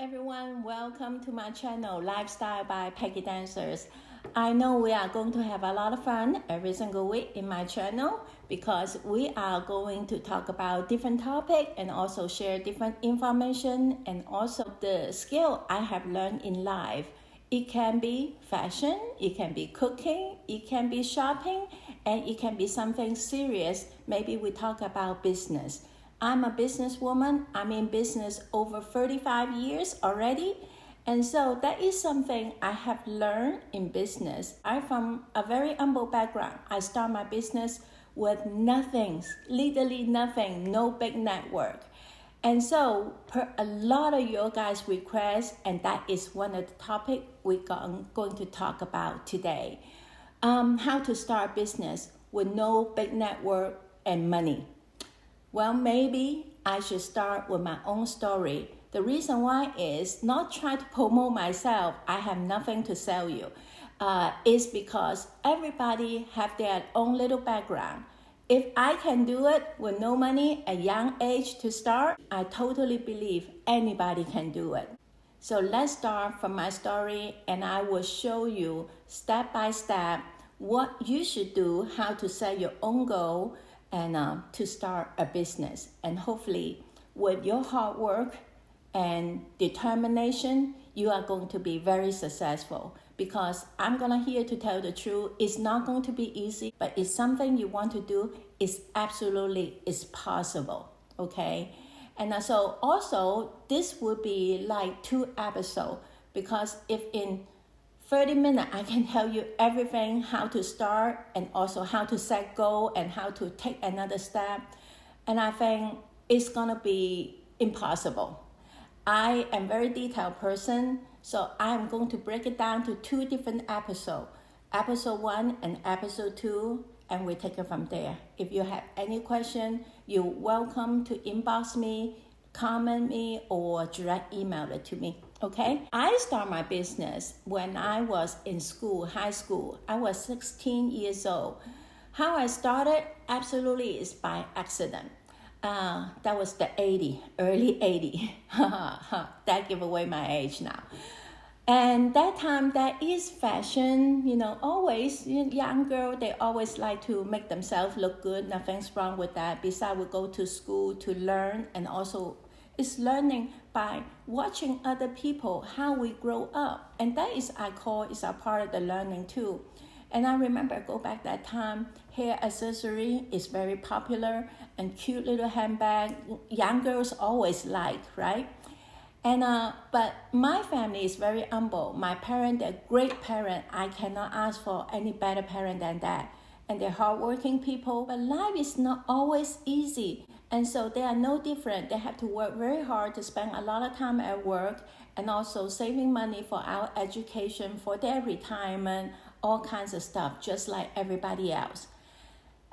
everyone, welcome to my channel Lifestyle by Peggy Dancers. I know we are going to have a lot of fun every single week in my channel because we are going to talk about different topics and also share different information and also the skill I have learned in life. It can be fashion, it can be cooking, it can be shopping, and it can be something serious. Maybe we talk about business. I'm a businesswoman. I'm in business over 35 years already. And so that is something I have learned in business. I'm from a very humble background. I start my business with nothing, literally nothing, no big network. And so per a lot of your guys' requests, and that is one of the topics we're going to talk about today. How to start business with no big network and money. Well, maybe I should start with my own story. The reason why is not trying to promote myself. I have nothing to sell you. Is because everybody have their own little background. If I can do it with no money at a young age to start, I totally believe anybody can do it. So let's start from my story and I will show you step by step what you should do, how to set your own goal, and to start a business. And hopefully with your hard work and determination, you are going to be very successful. Because I'm gonna here to tell the truth, it's not going to be easy, but it's something you want to do, it's absolutely is possible, okay? And so also this will be like 2 episodes, because if in 30 minutes, I can tell you everything, how to start and also how to set goal and how to take another step. And I think it's gonna be impossible. I am a very detailed person, so I'm going to break it down to 2 different episodes. Episode 1 and episode 2, and we take it from there. If you have any question, you're welcome to inbox me, comment me, or direct email it to me. Okay, I started my business when I was in school, high school. I was 16 years old. How I started absolutely is by accident. That was the early 80. That give away my age now. And that time, that is fashion, always, young girl, they always like to make themselves look good. Nothing's wrong with that. Besides, we go to school to learn, and also it's learning by watching other people, how we grow up. And that is, I call, is a part of the learning too. And I remember, go back that time, hair accessory is very popular and cute little handbag. Young girls always like, right? And but my family is very humble. My parents, they're great parents. I cannot ask for any better parent than that. And they're hardworking people. But life is not always easy. And so they are no different. They have to work very hard to spend a lot of time at work and also saving money for our education, for their retirement, all kinds of stuff, just like everybody else.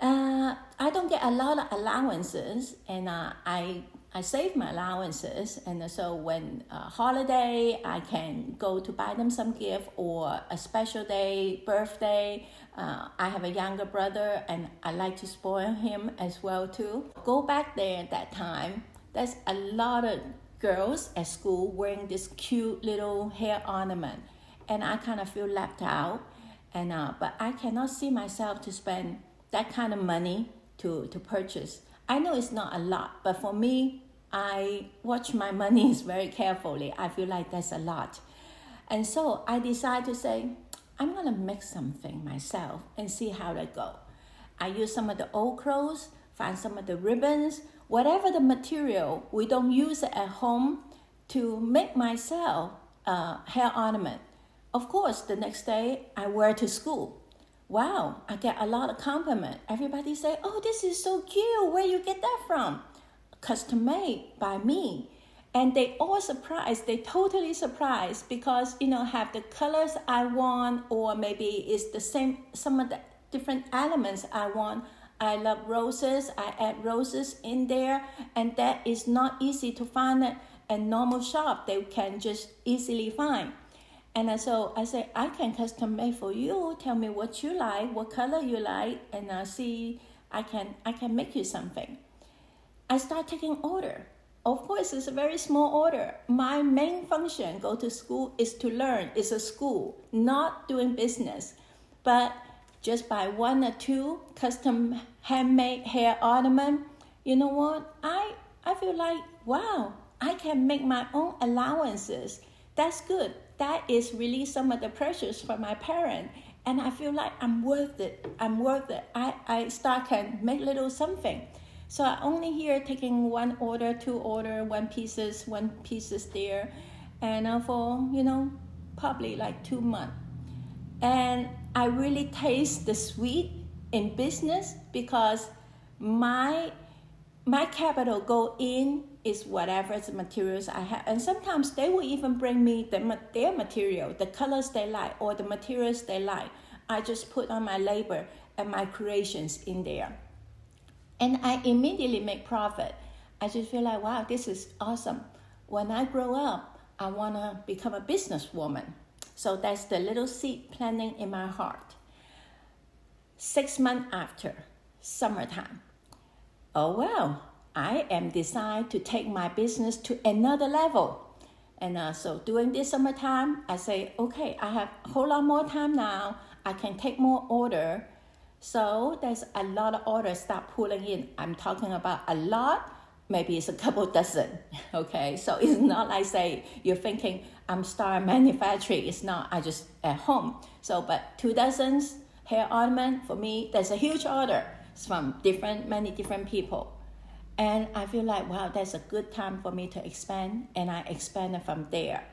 I don't get a lot of allowances, and I save my allowances. And so when holiday, I can go to buy them some gift, or a special day, birthday. I have a younger brother, and I like to spoil him as well too. Go back there at that time, there's a lot of girls at school wearing this cute little hair ornament, and I kind of feel left out. And but I cannot see myself to spend that kind of money to purchase. I know it's not a lot, but for me, I watch my money very carefully. I feel like that's a lot. And so I decided to say, I'm gonna make something myself and see how that go. I use some of the old clothes, find some of the ribbons, whatever the material, we don't use it at home, to make myself hair ornament. Of course, the next day I wear to school. Wow, I get a lot of compliment. Everybody say, oh, this is so cute. Where you get that from? Custom made by me. And they all surprised. They totally surprised because, have the colors I want, or maybe it's the same, some of the different elements I want. I love roses. I add roses in there. And that is not easy to find at a normal shop. They can just easily find. And so I say, I can custom make for you. Tell me what you like, what color you like, and see, I can make you something. I start taking order. Of course, it's a very small order. My main function, go to school, is to learn. It's a school, not doing business. But just buy 1 or 2 custom handmade hair ornament, you know what? I feel like, wow, I can make my own allowances. That's good. That is really some of the pressures from my parents. And I feel like I'm worth it. I start can make little something. So I only here taking 1 order, 2 order, 1 pieces there. And for, probably like 2 months. And I really taste the sweet in business because my capital go in is whatever the materials I have. And sometimes they will even bring me their material, the colors they like or the materials they like. I just put on my labor and my creations in there. And I immediately make profit. I just feel like, wow, this is awesome. When I grow up, I want to become a businesswoman. So that's the little seed planting in my heart. 6 months after, summertime. Oh, well, I am decided to take my business to another level. And so during this summertime, I say, okay, I have a whole lot more time now. I can take more order. So there's a lot of orders start pulling in. I'm talking about a lot. Maybe it's a couple dozen, okay? So it's not like, say, you're thinking, I'm starting manufacturing. It's not, I just at home. So, but 2 dozens hair ornament, for me, that's a huge order. It's from many different people. And I feel like, wow, that's a good time for me to expand. And I expanded from there.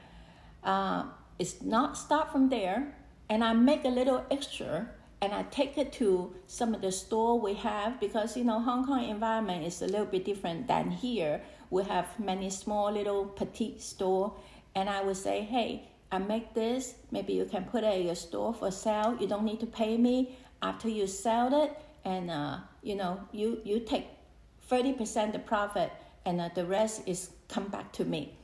It's not start from there. And I make a little extra. And I take it to some of the store we have because, Hong Kong environment is a little bit different than here. We have many small little petite store. And I would say, hey, I make this. Maybe you can put it at your store for sale. You don't need to pay me after you sell it. And, you take 30% the profit and the rest is come back to me.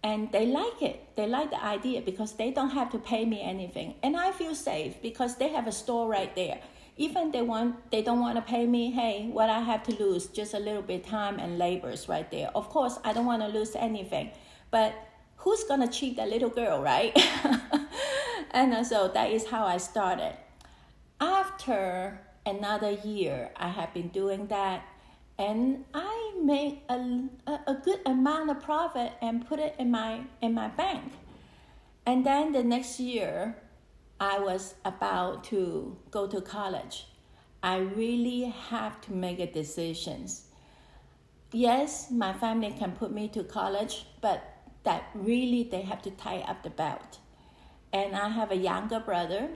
And they like it. They like the idea because they don't have to pay me anything. And I feel safe because they have a store right there. Even they don't want to pay me, hey, what I have to lose, just a little bit time and labors right there. Of course, I don't want to lose anything. But who's going to cheat that little girl, right? And so that is how I started. After another year, I have been doing that. And I made a good amount of profit and put it in my bank. And then the next year, I was about to go to college. I really have to make a decision. Yes, my family can put me to college, but that really they have to tie up the belt. And I have a younger brother,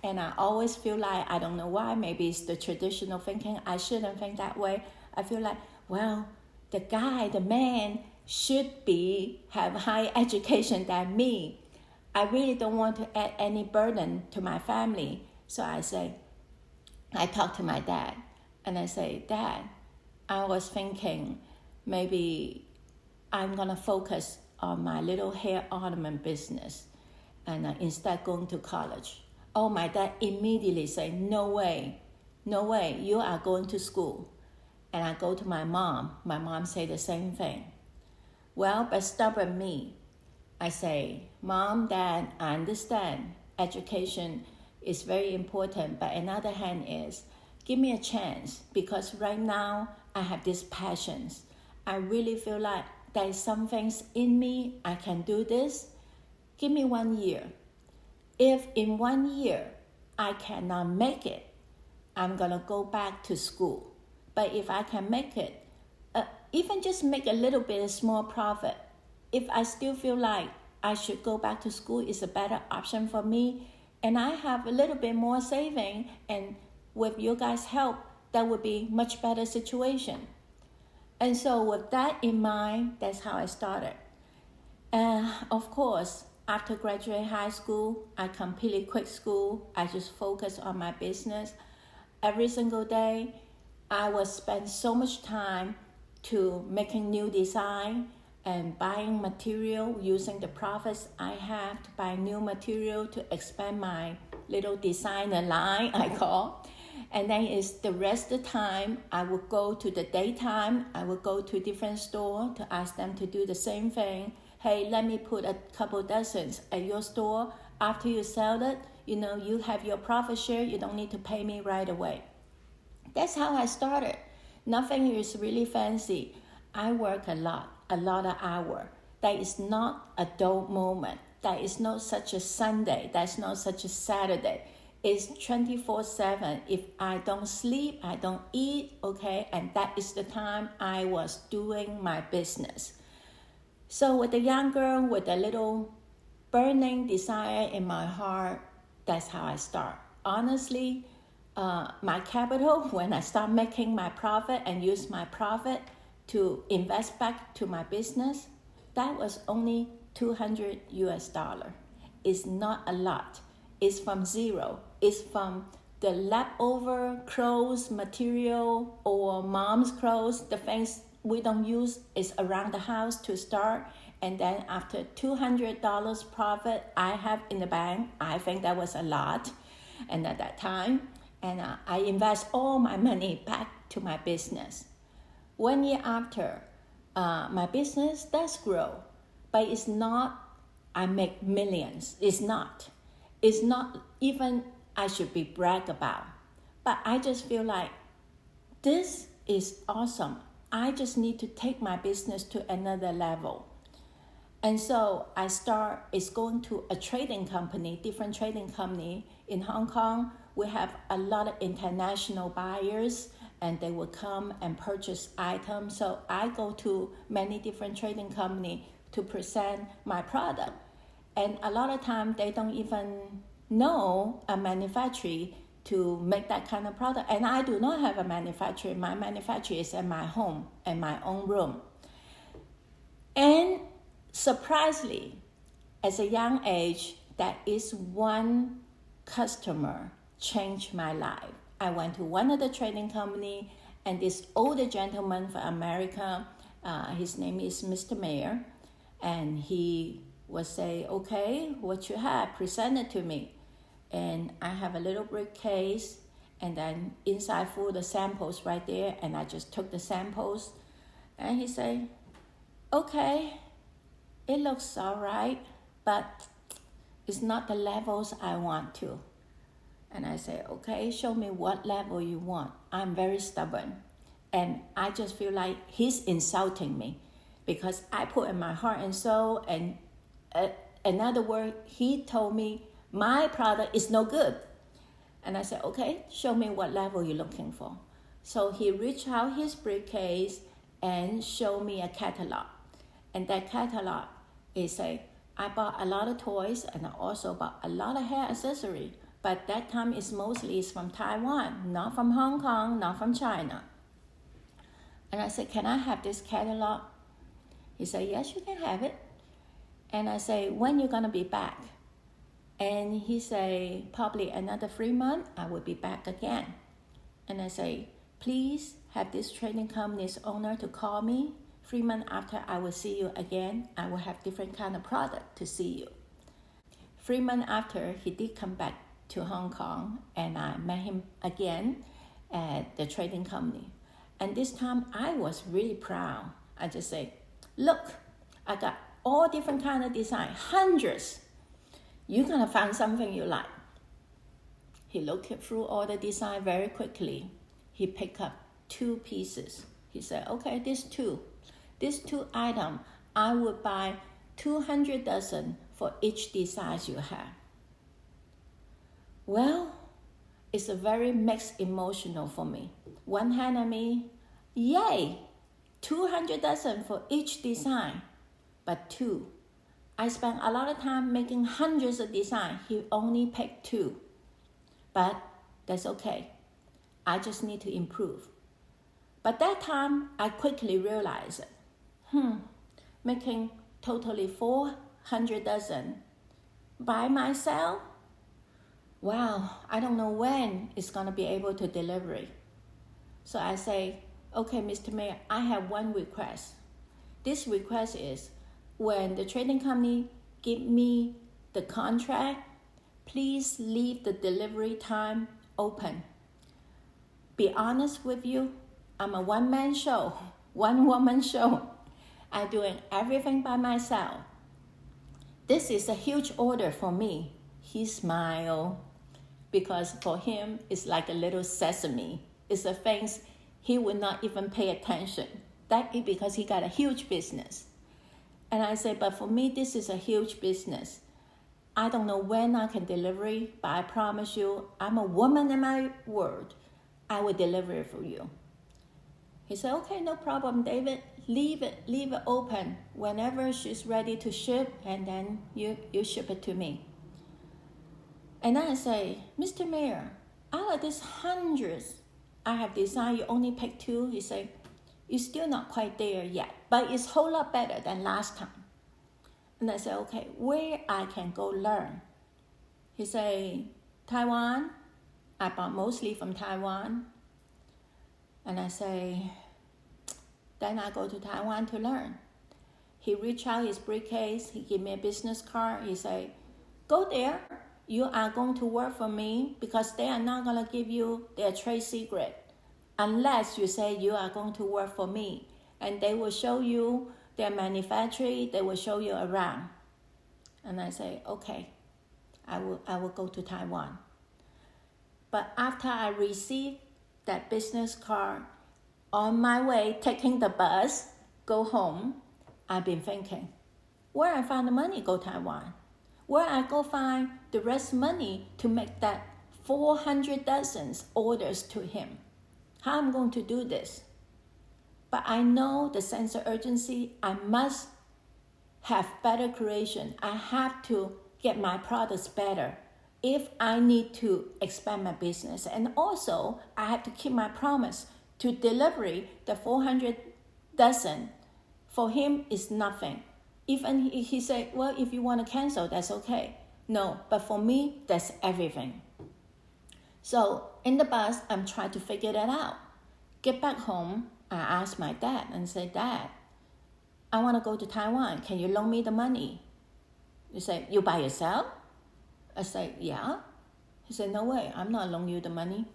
and I always feel like, I don't know why, maybe it's the traditional thinking, I shouldn't think that way. I feel like, well, the man should have higher education than me. I really don't want to add any burden to my family. So I talk to my dad and I say, Dad, I was thinking maybe I'm going to focus on my little hair ornament business and instead going to college. Oh, my dad immediately said, no way, you are going to school. And I go to my mom. My mom say the same thing. Well, but stubborn me. I say, Mom, Dad, I understand education is very important, but another hand is, give me a chance because right now I have these passions. I really feel like there is some things in me, I can do this. Give me 1 year. If in 1 year I cannot make it, I'm going to go back to school. But if I can make it, even just make a little bit of small profit, if I still feel like I should go back to school, is a better option for me, and I have a little bit more saving, and with your guys' help, that would be much better situation. And so with that in mind, that's how I started. And of course, after graduating high school, I completely quit school. I just focused on my business. Every single day, I would spend so much time to making new design and buying material, using the profits I have to buy new material to expand my little designer line, I call. And then is the rest of the time, I would go to the daytime, I would go to different store to ask them to do the same thing. Hey, let me put a couple dozens at your store. After you sell it, you have your profit share. You don't need to pay me right away. That's how I started. Nothing is really fancy. I work a lot of hours. That is not a dull moment. That is not such a Sunday. That's not such a Saturday. It's 24/7. If I don't sleep, I don't eat, okay? And that is the time I was doing my business. So with the young girl with a little burning desire in my heart, that's how I start. Honestly, my capital, when I start making my profit and use my profit to invest back to my business, that was only $200 US. It's not a lot. It's from zero. It's from the leftover clothes material or mom's clothes, the things we don't use is around the house to start. And then after $200 profit I have in the bank, I think that was a lot. And at that time, and I invest all my money back to my business. 1 year after, my business does grow, but it's not, I make millions. It's not even I should be brag about. But I just feel like this is awesome. I just need to take my business to another level. And so I is going to a trading company, different trading company in Hong Kong. We have a lot of international buyers and they will come and purchase items. So I go to many different trading companies to present my product. And a lot of times they don't even know a manufacturer to make that kind of product. And I do not have a manufacturer. My manufacturer is at my home, in my own room. And surprisingly, at a young age, that is one customer changed my life. I went to one of the trading company, and this older gentleman from America, his name is Mr. Mayer, and he would say, okay, what you have, present it to me. And I have a little briefcase, and then inside full the samples right there, and I just took the samples, and he said, okay, it looks all right, but it's not the levels I want to. And I say, okay, show me what level you want. I'm very stubborn. And I just feel like he's insulting me because I put in my heart and soul. And in other words, he told me my product is no good. And I said, okay, show me what level you're looking for. So he reached out his briefcase and showed me a catalog. And that catalog is I bought a lot of toys and I also bought a lot of hair accessories. But that time is mostly from Taiwan, not from Hong Kong, not from China. And I said, can I have this catalog? He said, yes, you can have it. And I say, when you gonna be back? And he say, probably another 3 months, I will be back again. And I say, please have this trading company's owner to call me. 3 months after I will see you again, I will have different kind of product to see you. 3 months after, he did come back to Hong Kong, and I met him again at the trading company. And this time I was really proud. I just say, look, I got all different kind of design, hundreds. You're gonna find something you like. He looked through all the design very quickly. He picked up 2 pieces. He said, okay, these two items, I would buy 200 dozen for each design you have. Well, it's a very mixed emotional for me. One hand on me, yay, 200 dozen for each design. But 2, I spent a lot of time making hundreds of designs. He only picked 2. But that's okay. I just need to improve. But that time, I quickly realized, making totally 400 dozen by myself? Wow, I don't know when it's going to be able to deliver it. So I say, okay, Mr. Mayor, I have one request. This request is, when the trading company give me the contract, please leave the delivery time open. be honest with you, I'm a one-man show, one-woman show. I'm doing everything by myself. This is a huge order for me. He smiled because for him, it's like a little sesame. It's the things he would not even pay attention. That is because he got a huge business. And I said, but for me, this is a huge business. I don't know when I can deliver it, but I promise you, I'm a woman in my word. I will deliver it for you. He said, okay, no problem, David. Leave it open. Whenever she's ready to ship, and then you ship it to me. And then I say, Mr. Mayor, out of these hundreds I have designed, you only pick 2. He said, you're still not quite there yet, but it's a whole lot better than last time. And I said, okay, where I can go learn? He said, Taiwan. I bought mostly from Taiwan. And I say, then I go to Taiwan to learn. He reached out his briefcase. He gave me a business card. He said, go there. You are going to work for me because they are not going to give you their trade secret unless you say you are going to work for me. And they will show you their manufacturing. They will show you around. And I say, okay, I will go to Taiwan. But after I received that business card, on my way, taking the bus, go home, I've been thinking, where I find the money, go Taiwan? Where I go find the rest money to make that 400 dozens orders to him? How I'm going to do this? But I know the sense of urgency. I must have better creation. I have to get my products better if I need to expand my business. And also, I have to keep my promise to deliver the 400 dozen. For him, is nothing. Even he said, well, if you want to cancel, that's okay. No, but for me, that's everything. So in the bus, I'm trying to figure that out. Get back home, I asked my dad and said, Dad, I want to go to Taiwan. Can you loan me the money? He said, you by yourself? I said, yeah. He said, no way, I'm not loaning you the money.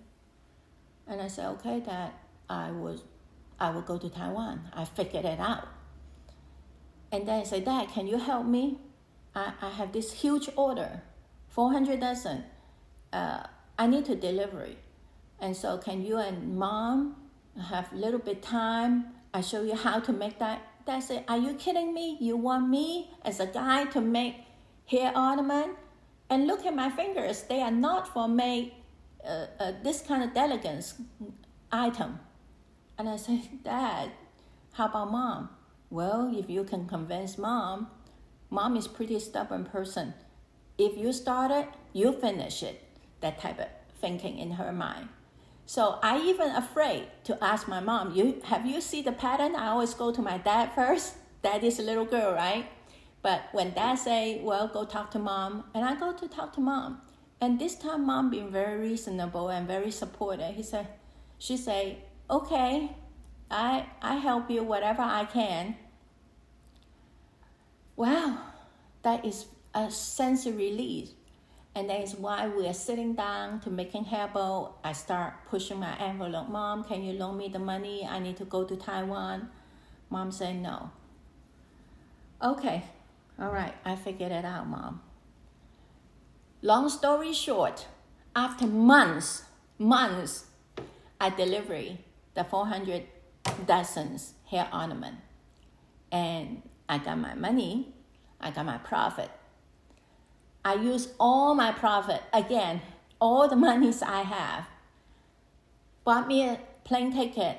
And I said, okay, Dad, I will go to Taiwan. I figured it out. And then I said, Dad, can you help me? I have this huge order, 400 dozen. I need to deliver it. And so can you and Mom have a little bit time? I show you how to make that. Dad said, are you kidding me? You want me as a guy to make hair ornament? And look at my fingers. They are not for make this kind of delicate item. And I said, Dad, how about Mom? Well, if you can convince Mom is pretty stubborn person. If you start it, you finish it. That type of thinking in her mind. So I even afraid to ask my mom, have you seen the pattern? I always go to my dad first. Dad is a little girl, right? But when Dad say, well, go talk to Mom, and I go to talk to Mom. And this time Mom being very reasonable and very supportive. She say, okay, I help you whatever I can. Wow, that is a sense of release. And that is why we are sitting down to making hair bow. I start pushing my envelope. Mom, can you loan me the money? I need to go to Taiwan. Mom said no. Okay, all right, I figured it out, Mom. Long story short, after months, I delivered the 400 dozens hair ornament. And I got my money, I got my profit. I use all my profit, again, all the monies I have. Bought me a plane ticket,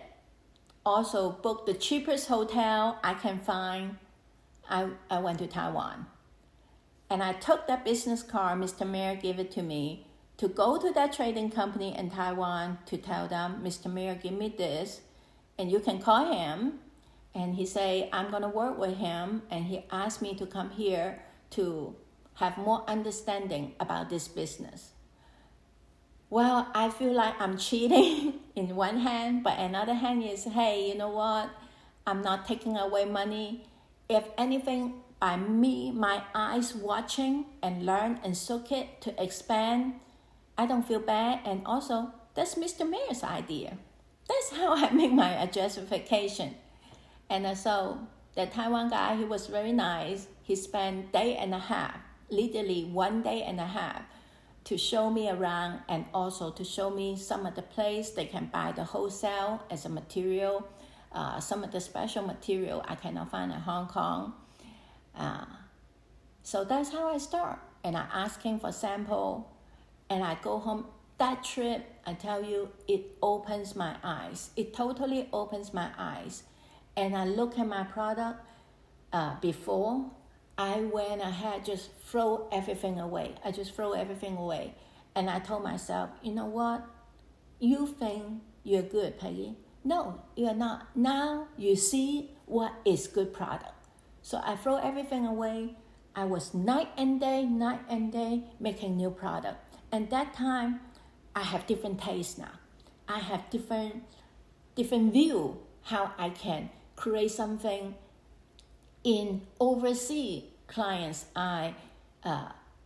also booked the cheapest hotel I can find. I went to Taiwan. And I took that business card, Mr. Mayor gave it to me, to go to that trading company in Taiwan to tell them, Mr. Mayor, give me this, and you can call him. And he said, I'm going to work with him. And he asked me to come here to have more understanding about this business. Well, I feel like I'm cheating in one hand, but another hand is, hey, you know what? I'm not taking away money. If anything, by me, my eyes watching and learn and soak it to expand, I don't feel bad. And also, that's Mr. Mayor's idea. That's how I make my justification. And so the Taiwan guy, he was very nice. He spent day and a half, literally 1 day and a half, to show me around and also to show me some of the place they can buy the wholesale as a material, some of the special material I cannot find in Hong Kong. So that's how I start. And I ask him for sample, and I go home. That trip, I tell you, it opens my eyes. It totally opens my eyes. And I look at my product before. I went ahead, just throw everything away. I just throw everything away. And I told myself, you know what? You think you're good, Peggy. No, you're not. Now you see what is good product. So I throw everything away. I was night and day making new product. And that time, I have different taste now. I have different view how I can create something in overseas clients' eye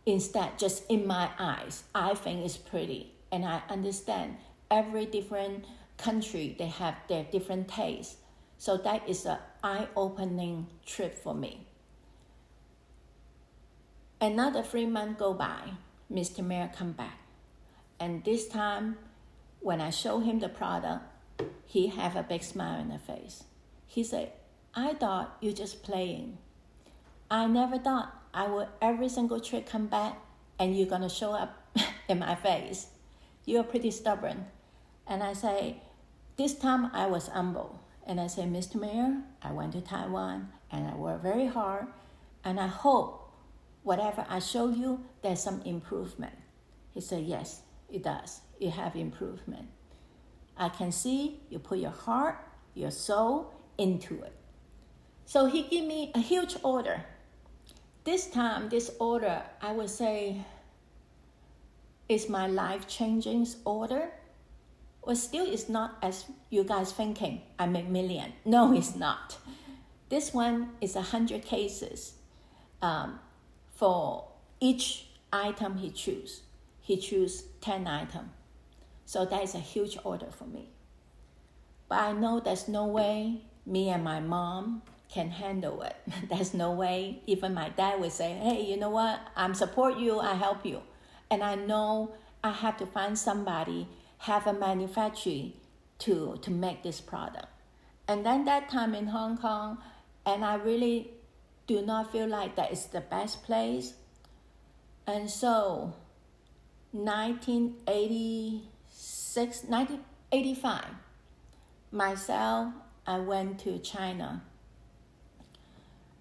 instead just in my eyes. I think it's pretty, and I understand every different country, they have their different tastes. So that is an eye-opening trip for me. Another 3 months go by, Mr. Mayor come back. And this time, when I show him the product, he have a big smile on the face. He said, I thought you just playing. I never thought I would every single trip come back and you're gonna show up in my face. You're pretty stubborn. And I say, this time I was humble. And I say, Mr. Mayor, I went to Taiwan and I worked very hard. And I hope whatever I show you, there's some improvement. He said, yes, it does. You have improvement. I can see you put your heart, your soul into it. So he gave me a huge order. This time, this order, I would say, is my life-changing order. Well, still it's not as you guys thinking, I make million. No, it's not. This one is 100 cases for each item he choose. He choose 10 items. So that is a huge order for me. But I know there's no way me and my mom can handle it. There's no way. Even my dad would say, hey, you know what? I support you, I help you. And I know I have to find somebody, have a manufacturer to make this product. And then that time in Hong Kong, and I really do not feel like that is the best place. And so 1985, myself, I went to China.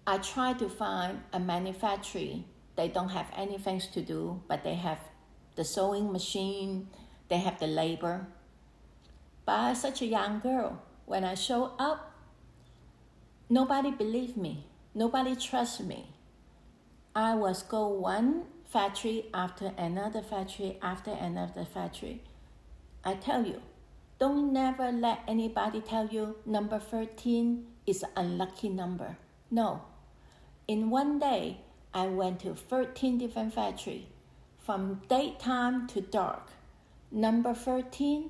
I tried to find a manufacturer. They don't have anything to do, but they have the sewing machine, they have the labor. But I was such a young girl. When I show up, nobody believed me. Nobody trusted me. I was go one factory after another factory after another factory. I tell you, don't never let anybody tell you number 13 is an unlucky number. No. In one day, I went to 13 different factories, from daytime to dark. Number 13,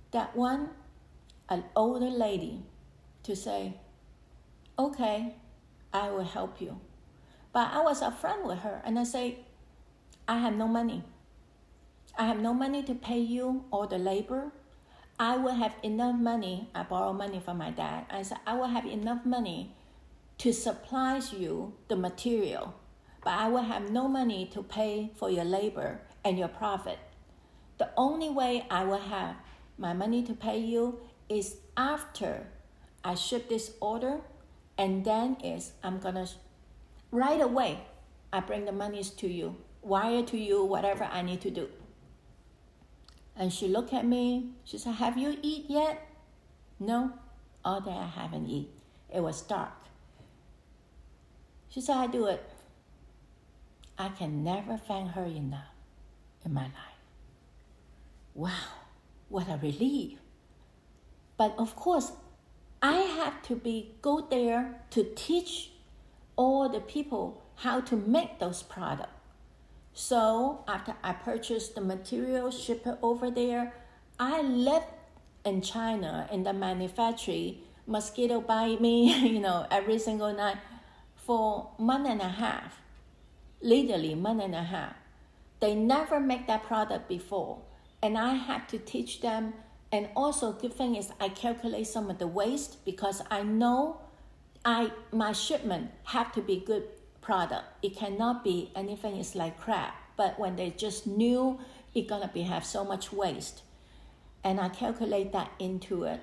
that one, an older lady, to say, okay, I will help you. But I was upfront with her, and I say, I have no money. I have no money to pay you all the labor. I will have enough money. I borrow money from my dad. I said, I will have enough money to supply you the material, but I will have no money to pay for your labor and your profit. The only way I will have my money to pay you is after I ship this order, and then I'm gonna, right away, I bring the monies to you, wire to you, whatever I need to do. And she looked at me, she said, have you eaten yet? No, all day I haven't eaten. It was dark. She said, I do it. I can never thank her enough in my life. Wow, what a relief. But of course, I have to go there to teach all the people how to make those products. So after I purchased the material, ship it over there, I lived in China in the manufacturing, mosquito bite me, every single night for a month and a half, literally month and a half. They never make that product before. And I had to teach them. And also, good thing is I calculate some of the waste because I know my shipment have to be good product. It cannot be anything is like crap. But when they just knew it's gonna have so much waste. And I calculate that into it.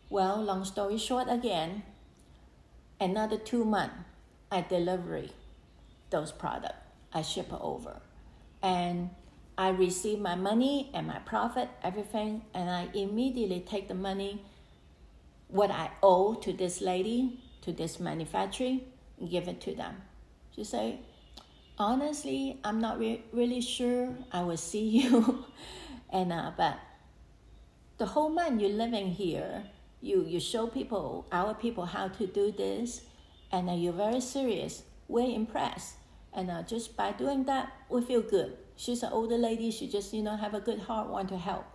Well, long story short again, another 2 months, I delivery those products. I ship it over. And I receive my money and my profit, everything, and I immediately take the money, what I owe to this lady, to this manufacturer, and give it to them. She say, honestly, I'm not really sure I will see you. But the whole month you're living here, you show people, our people, how to do this, and you're very serious. We're impressed. And just by doing that, we feel good. She's an older lady. She just, have a good heart, want to help.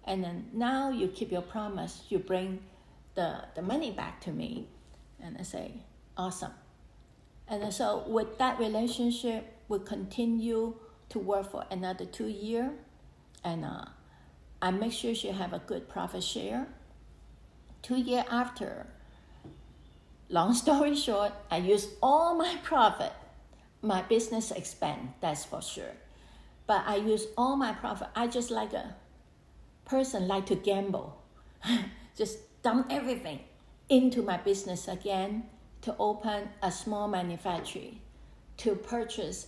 And then now you keep your promise. You bring the money back to me. And I say, awesome. And so with that relationship, we continue to work for another 2 years. And I make sure she have a good profit share. 2 years after, long story short, I use all my profit. My business expand, that's for sure. But I use all my profit. I just like a person like to gamble. Just dump everything into my business again to open a small manufacturing, to purchase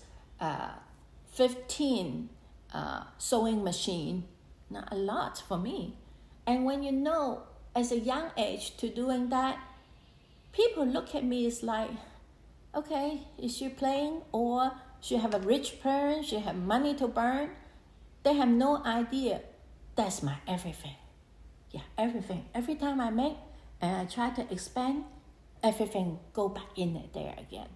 15 sewing machine. Not a lot for me. And when as a young age to doing that, people look at me as like, okay, is she playing? Or she have a rich parent, she have money to burn. They have no idea. That's my everything. Yeah, everything. Every time I make and I try to expand, everything go back in there again.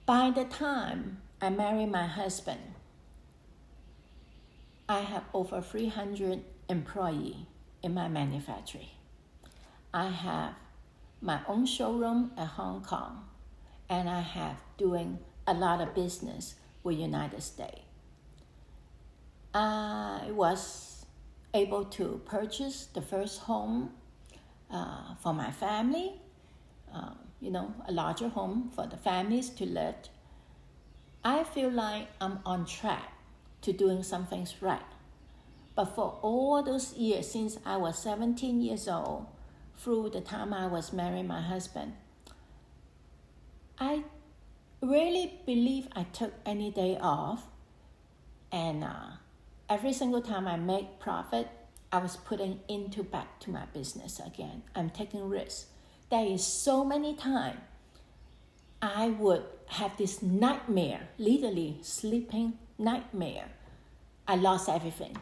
By the time I marry my husband, I have over 300 employees in my manufacturing. I have my own showroom at Hong Kong, and I have doing a lot of business with United States. I was able to purchase the first home for my family, a larger home for the families to live. I feel like I'm on track to doing some things right. But for all those years, since I was 17 years old, through the time I was marrying my husband, I really believe I took any day off. And every single time I make profit, I was putting back to my business again. I'm taking risks. There is so many times I would have this nightmare, literally sleeping nightmare. I lost everything.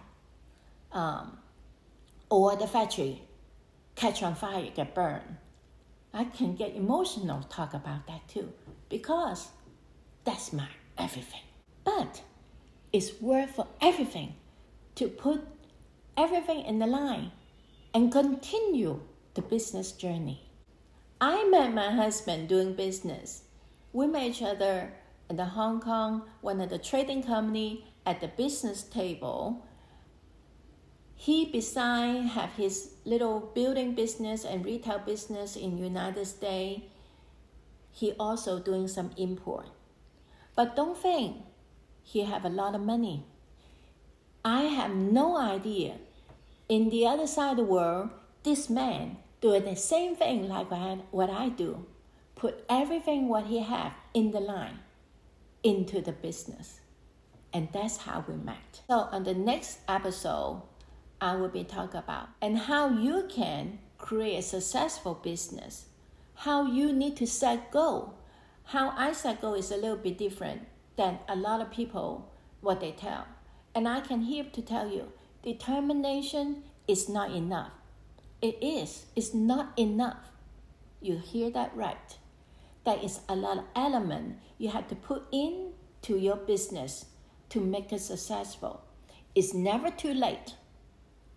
Or the factory catch on fire, get burned. I can get emotional talk about that too, because that's my everything. But it's worth for everything to put everything in the line and continue the business journey. I met my husband doing business. We met each other in the Hong Kong, one of the trading company, at the business table. He, besides have his little building business and retail business in United States, he also doing some import. But don't think he have a lot of money. I have no idea. In the other side of the world, this man doing the same thing like what I do. Put everything what he have in the line into the business. And that's how we met. So on the next episode, I will be talking about and how you can create a successful business, how you need to set goal. How I set goal is a little bit different than a lot of people, what they tell. And I can here to tell you, determination is not enough. It's not enough. You hear that right. There is a lot of element you have to put into your business to make it successful. It's never too late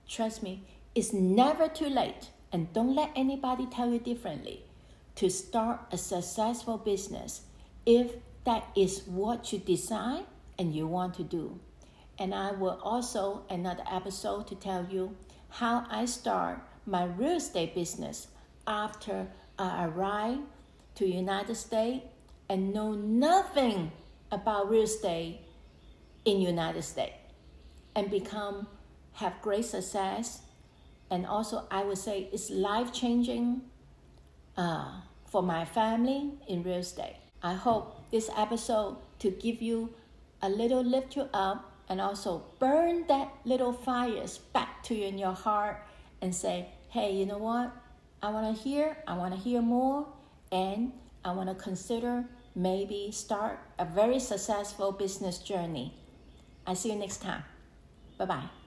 Trust me, it's never too late, and don't let anybody tell you differently, to start a successful business if that is what you decide and you want to do. And I will also another episode to tell you how I start my real estate business after I arrived to United States and know nothing about real estate in United States and have great success. And also I would say it's life-changing for my family in real estate. I hope this episode to give you a little lift you up and also burn that little fires back to you in your heart and say, hey, you know what? I want to hear more, and I want to consider maybe start a very successful business journey. I see you next time. Bye-bye.